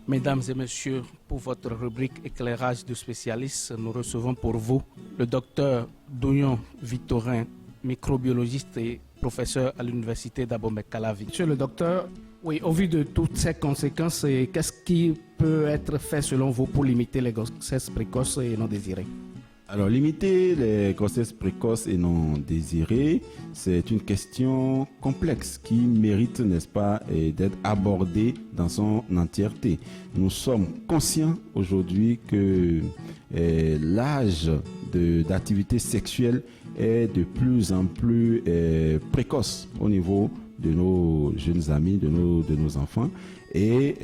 Mesdames et messieurs, pour votre rubrique éclairage de spécialistes, nous recevons pour vous le docteur Douyon Victorin, microbiologiste et professeur à l'université d'Abomey-Calavi. Monsieur le docteur, oui, au vu de toutes ces conséquences, qu'est-ce qui peut être fait selon vous pour limiter les grossesses précoces et non désirées? Alors, limiter les grossesses précoces et non désirées, c'est une question complexe qui mérite, n'est-ce pas, d'être abordée dans son entièreté. Nous sommes conscients aujourd'hui que l'âge d'activité sexuelle est de plus en plus précoce au niveau de nos jeunes amis, de nos enfants. Et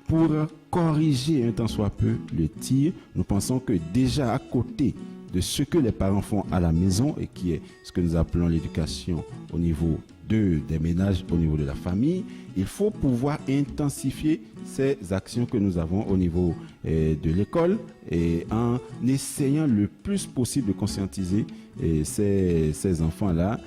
pour corriger un tant soit peu le tir, nous pensons que déjà à côté de ce que les parents font à la maison et qui est ce que nous appelons l'éducation au niveau des ménages, au niveau de la famille, il faut pouvoir intensifier ces actions que nous avons au niveau de l'école et en essayant le plus possible de conscientiser ces enfants-là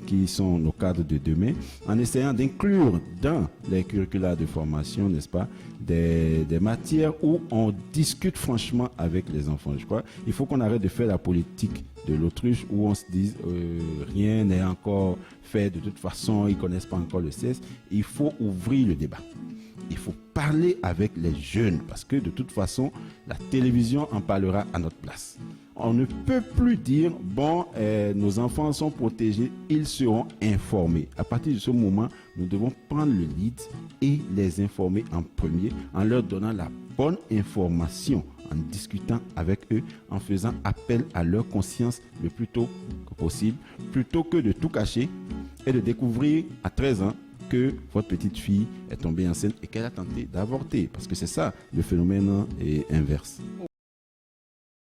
qui sont nos cadres de demain, en essayant d'inclure dans les curricula de formation, n'est-ce pas, des matières où on discute franchement avec les enfants. Je crois il faut qu'on arrête de faire la politique de l'autruche où on se dit rien n'est encore fait, de toute façon ils ne connaissent pas encore le sexe. Il faut ouvrir le débat. Il faut parler avec les jeunes parce que de toute façon, la télévision en parlera à notre place. On ne peut plus dire, nos enfants sont protégés, ils seront informés. À partir de ce moment, nous devons prendre le lead et les informer en premier, en leur donnant la bonne information, en discutant avec eux, en faisant appel à leur conscience le plus tôt que possible, plutôt que de tout cacher et de découvrir à 13 ans que votre petite fille est tombée enceinte et qu'elle a tenté d'avorter, parce que c'est ça le phénomène est inverse.